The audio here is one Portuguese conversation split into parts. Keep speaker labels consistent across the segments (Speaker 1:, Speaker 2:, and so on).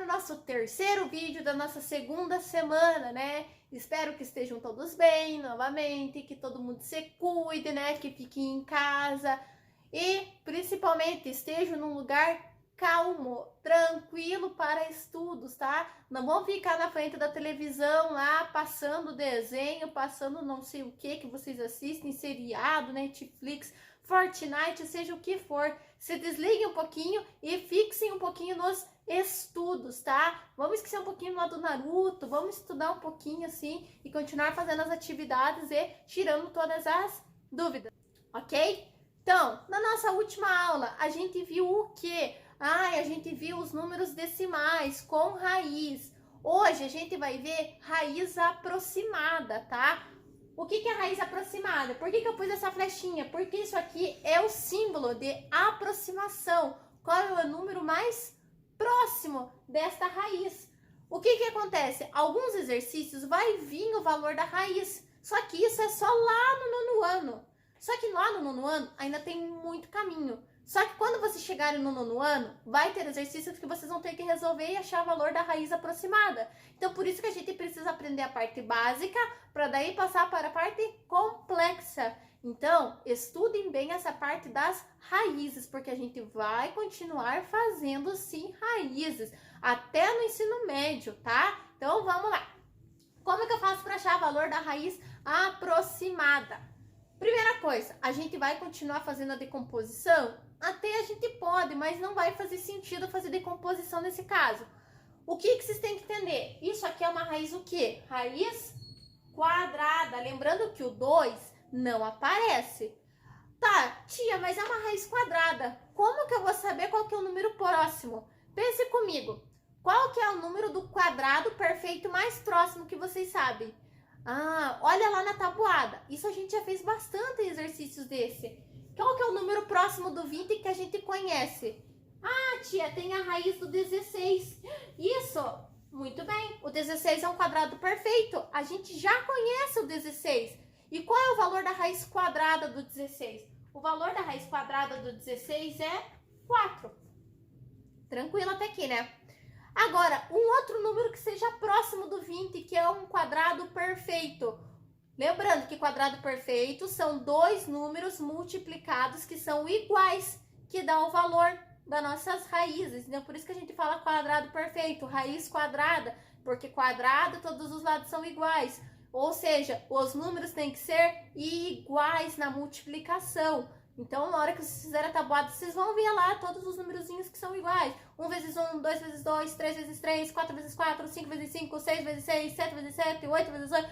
Speaker 1: para o nosso terceiro vídeo da nossa segunda semana, né? Espero que estejam todos bem novamente, que todo mundo se cuide, né? Que fiquem em casa e principalmente estejam num lugar calmo, tranquilo para estudos, tá? Não vão ficar na frente da televisão lá, passando desenho, passando não sei o que vocês assistem, seriado, Netflix, Fortnite, seja o que for. Se desliguem um pouquinho e fixem um pouquinho nos estudos, tá? Vamos esquecer um pouquinho lá do Naruto, vamos estudar um pouquinho assim e continuar fazendo as atividades e tirando todas as dúvidas, ok? Então, na nossa última aula, a gente viu o quê? A gente viu os números decimais com raiz. Hoje a gente vai ver raiz aproximada, tá? O que é raiz aproximada? Por que eu pus essa flechinha? Porque isso aqui é o símbolo de aproximação. Qual é o número mais próximo desta raiz? O que acontece? Alguns exercícios vai vir o valor da raiz, só que isso é só lá no nono ano. Só que lá no nono ano ainda tem muito caminho. Só que quando vocês chegarem no nono ano, vai ter exercícios que vocês vão ter que resolver e achar o valor da raiz aproximada. Então, por isso que a gente precisa aprender a parte básica, para daí passar para a parte complexa. Então, estudem bem essa parte das raízes, porque a gente vai continuar fazendo, sim, raízes, até no ensino médio, tá? Então, vamos lá. Como que eu faço para achar o valor da raiz aproximada? Primeira coisa, a gente vai continuar fazendo a decomposição? Até a gente pode, mas não vai fazer sentido fazer decomposição nesse caso. O que vocês têm que entender? Isso aqui é uma raiz o quê? Raiz quadrada. Lembrando que o 2 não aparece. Tá, tia, mas é uma raiz quadrada. Como que eu vou saber qual que é o número próximo? Pense comigo. Qual que é o número do quadrado perfeito mais próximo que vocês sabem? Olha lá na tabuada. Isso a gente já fez bastante exercícios desse. Qual que é o número próximo do 20 que a gente conhece? Tia, tem a raiz do 16. Isso, muito bem. O 16 é um quadrado perfeito. A gente já conhece o 16. E qual é o valor da raiz quadrada do 16? O valor da raiz quadrada do 16 é 4. Tranquilo até aqui, né? Agora, um outro número que seja próximo do 20, que é um quadrado perfeito. Lembrando que quadrado perfeito são dois números multiplicados que são iguais, que dá o valor das nossas raízes. Então, por isso que a gente fala quadrado perfeito, raiz quadrada, porque quadrado, todos os lados são iguais. Ou seja, os números têm que ser iguais na multiplicação. Então, na hora que vocês fizerem a tabuada, vocês vão ver lá todos os númerozinhos que são iguais. 1 vezes 1, 2 vezes 2, 3 vezes 3, 4 vezes 4, 5 vezes 5, 6 vezes 6, 7 vezes 7, 8 vezes 8,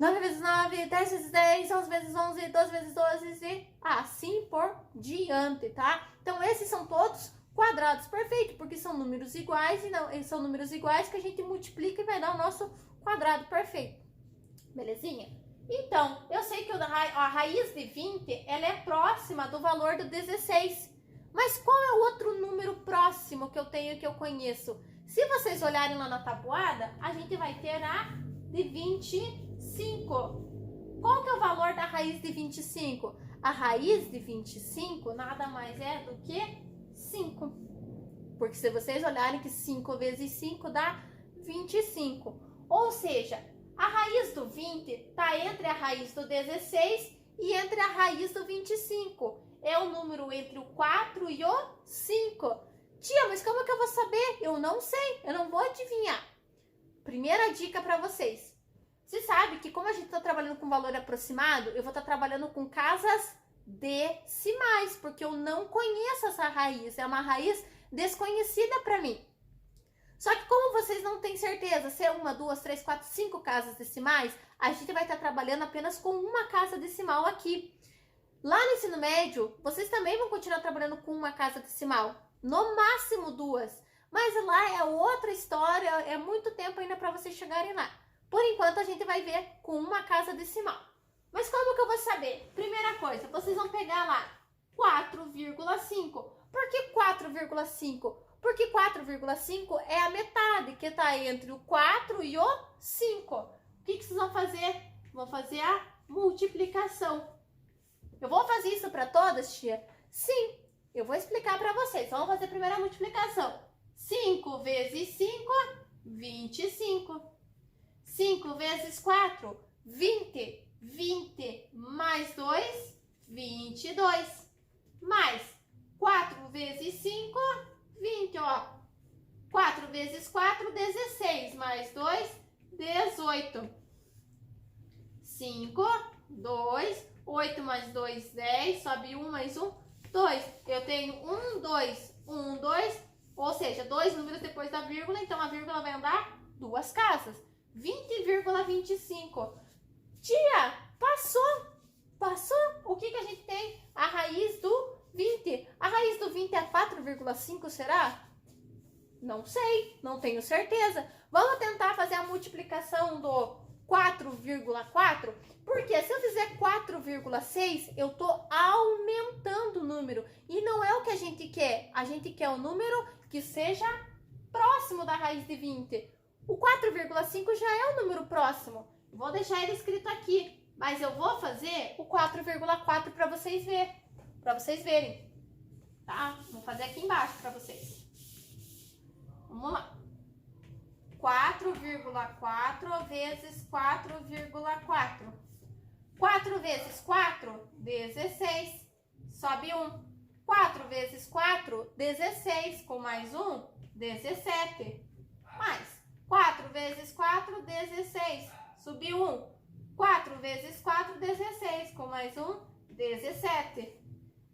Speaker 1: 9 vezes 9, 10 vezes 10, 11 vezes 11, 12 vezes 12 e assim por diante, tá? Então, esses são todos quadrados perfeitos, porque são números iguais e não, são números iguais que a gente multiplica e vai dar o nosso quadrado perfeito. Belezinha? Então, eu sei que a raiz de 20, ela é próxima do valor do 16. Mas qual é o outro número próximo que eu tenho, que eu conheço? Se vocês olharem lá na tabuada, a gente vai ter a de 25. Qual que é o valor da raiz de 25? A raiz de 25 nada mais é do que 5. Porque se vocês olharem que 5 vezes 5 dá 25. Ou seja, a raiz do 20 está entre a raiz do 16 e entre a raiz do 25. É o número entre o 4 e o 5. Tia, mas como que eu vou saber? Eu não sei, eu não vou adivinhar. Primeira dica para vocês. Você sabe que como a gente está trabalhando com valor aproximado, eu vou estar trabalhando com casas decimais, porque eu não conheço essa raiz. É uma raiz desconhecida para mim. Só que como vocês não têm certeza se é 1, 2, 3, 4, 5 casas decimais, a gente vai estar trabalhando apenas com uma casa decimal aqui. Lá no ensino médio, vocês também vão continuar trabalhando com uma casa decimal. No máximo 2. Mas lá é outra história, é muito tempo ainda para vocês chegarem lá. Por enquanto, a gente vai ver com uma casa decimal. Mas como que eu vou saber? Primeira coisa, vocês vão pegar lá 4,5. Por que 4,5? Porque 4,5 é a metade, que está entre o 4 e o 5. O que vocês vão fazer? Vão fazer a multiplicação. Eu vou fazer isso para todas, tia? Sim, eu vou explicar para vocês. Vamos fazer primeiro a multiplicação. 5 vezes 5, 25. 5 vezes 4, 20. 20 mais 2, 22. Mais 4 vezes 5, 20, ó. 4 vezes 4, 16. Mais 2, 18. 5, 2, 8 mais 2, 10. Sobe 1 mais 1, 2. Eu tenho 1, 2, 1, 2. Ou seja, 2 números depois da vírgula. Então, a vírgula vai andar 2 casas. 20,25. Tia, passou. Passou? O que a gente tem? A raiz do 20. A raiz do 20 é 4,5, será? Não sei, não tenho certeza. Vamos tentar fazer a multiplicação do 4,4? Porque se eu fizer 4,6, eu estou aumentando o número. E não é o que a gente quer. A gente quer um número que seja próximo da raiz de 20. O 4,5 já é o número próximo. Vou deixar ele escrito aqui. Mas eu vou fazer o 4,4 para vocês verem. Tá? Vou fazer aqui embaixo para vocês. Vamos lá. 4,4 vezes 4,4. 4 vezes 4, 16. Sobe 1. 4 vezes 4, 16. Com mais 1, 17. Mais 4 vezes 4, 16. Subiu 1. 4 vezes 4, 16. Com mais 1, 17.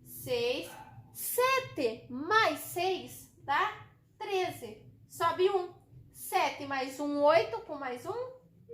Speaker 1: 6. 7 mais 6 dá 13. Sobe 1. 7 mais 1, 8. Com mais 1,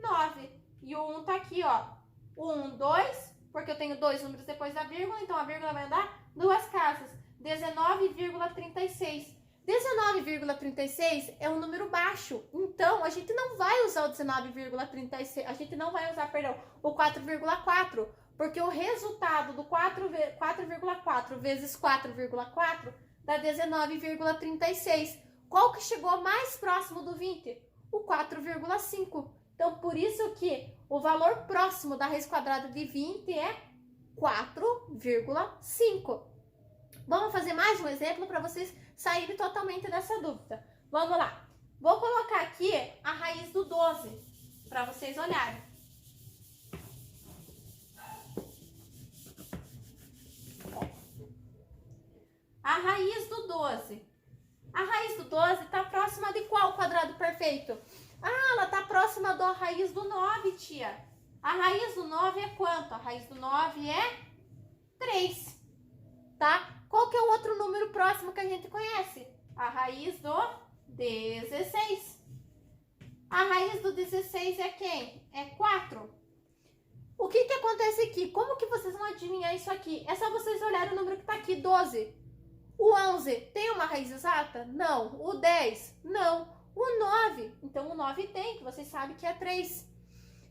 Speaker 1: 9. E o 1 tá aqui, ó. 1, 2. Porque eu tenho 2 números depois da vírgula. Então, a vírgula vai andar 2 casas. 19,36. 19,36 é um número baixo. Então, a gente não vai usar o 19,36. A gente não vai usar, perdão, o 4,4. Porque o resultado do 4,4 vezes 4,4 dá 19,36. Qual que chegou mais próximo do 20? O 4,5. Então, por isso que o valor próximo da raiz quadrada de 20 é 4,5. Vamos fazer mais um exemplo para vocês saírem totalmente dessa dúvida. Vamos lá. Vou colocar aqui a raiz do 12 para vocês olharem. A raiz do 12. A raiz do 12 está próxima de qual quadrado perfeito? Ah, ela está próxima da raiz do 9, tia. A raiz do 9 é quanto? A raiz do 9 é 3, tá? Qual que é o outro número próximo que a gente conhece? A raiz do 16. A raiz do 16 é quem? É 4. O que que acontece aqui? Como que vocês vão adivinhar isso aqui? É só vocês olharem o número que está aqui, 12. O 11 tem uma raiz exata? Não. O 10? Não. O 9? Então, o 9 tem, que vocês sabem que é 3.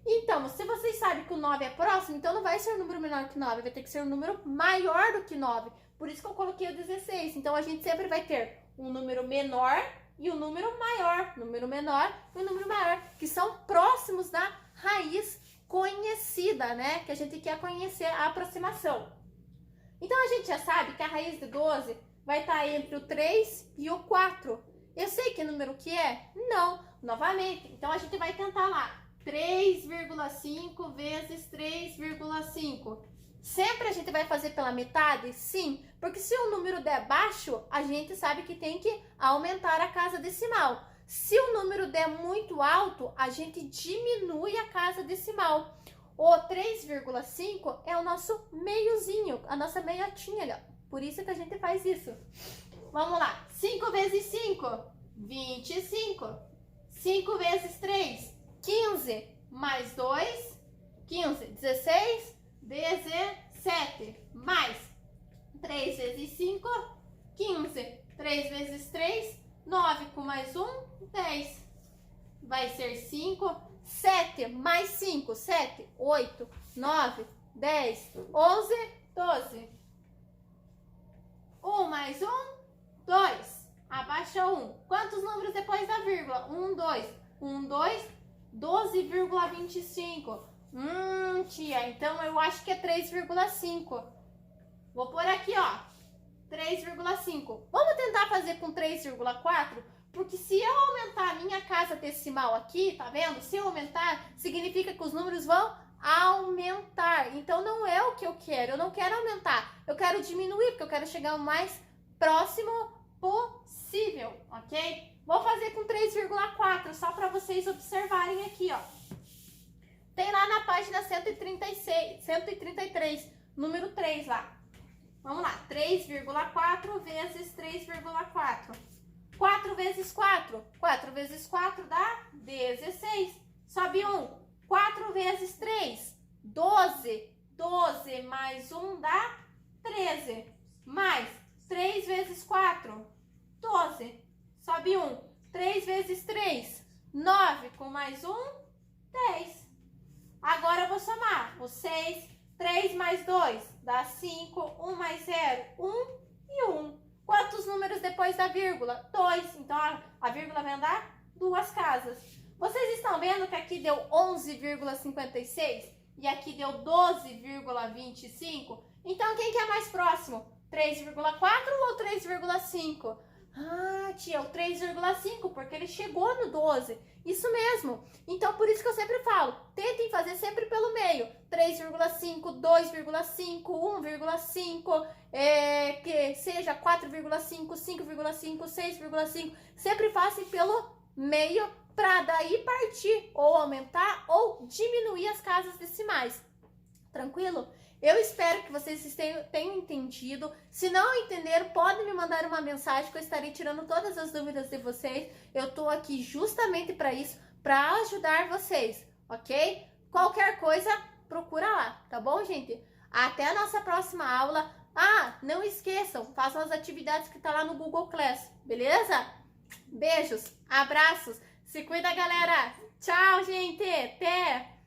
Speaker 1: Então, se vocês sabem que o 9 é próximo, então não vai ser um número menor que 9, vai ter que ser um número maior do que 9. Por isso que eu coloquei o 16. Então, a gente sempre vai ter um número menor e um número maior. Número menor e um número maior, que são próximos da raiz conhecida, né? Que a gente quer conhecer a aproximação. Então, a gente já sabe que a raiz de 12 vai estar entre o 3 e o 4. Eu sei que número que é? Não. Novamente, então a gente vai tentar lá. 3,5 vezes 3,5. Sempre a gente vai fazer pela metade? Sim, porque se o número der baixo, a gente sabe que tem que aumentar a casa decimal. Se o número der muito alto, a gente diminui a casa decimal. O 3,5 é o nosso meiozinho, a nossa meiotinha. Por isso que a gente faz isso. Vamos lá. 5 vezes 5, 25. 5 vezes 3, 15. Mais 2, 15. 16, 17. Mais 3 vezes 5, 15. 3 vezes 3, 9. Com mais 1, 10. Vai ser 5. 7 mais 5, 7, 8, 9, 10, 11, 12. 1 mais 1, 2. Abaixa 1. Quantos números depois da vírgula? 1, 2. 1, 2, 12,25. Tia, então eu acho que é 3,5. Vou pôr aqui, ó. 3,5. Vamos tentar fazer com 3,4? Porque se eu aumentar a minha casa decimal aqui, tá vendo? Se eu aumentar, significa que os números vão aumentar. Então não é o que eu quero. Eu não quero aumentar. Eu quero diminuir, porque eu quero chegar o mais próximo possível, ok? Vou fazer com 3,4, só para vocês observarem aqui, ó. Tem lá na página 133, número 3 lá. Vamos lá, 3,4 vezes 3,4. 4 vezes 4. 4 vezes 4 dá 16. Sobe 1. 4 vezes 3, 12. 12 mais 1 dá 13. Mais 3 vezes 4, 12. Sobe 1. 3 vezes 3, 9. Com mais 1, 10. Agora eu vou somar o 6. 3 mais 2 dá 5. 1 mais 0, 1 e 1. Quantos números depois da vírgula? 2. Então, a vírgula vai andar 2 casas. Vocês estão vendo que aqui deu 11,56 e aqui deu 12,25? Então, quem que é mais próximo? 3,4 ou 3,5? Ah, tia, o 3,5, porque ele chegou no 12. Isso mesmo. Então, por isso que eu sempre falo, tentem fazer sempre pelo meio. 3,5, 2,5, 1,5, que seja 4,5, 5,5, 6,5. Sempre façam pelo meio para daí partir ou aumentar ou diminuir as casas decimais. Tranquilo? Eu espero que vocês tenham entendido. Se não entenderam, podem me mandar uma mensagem que eu estarei tirando todas as dúvidas de vocês. Eu tô aqui justamente para isso, para ajudar vocês, ok? Qualquer coisa, procura lá, tá bom, gente? Até a nossa próxima aula. Ah, não esqueçam, façam as atividades que tá lá no Google Class, beleza? Beijos, abraços, se cuida, galera. Tchau, gente, até!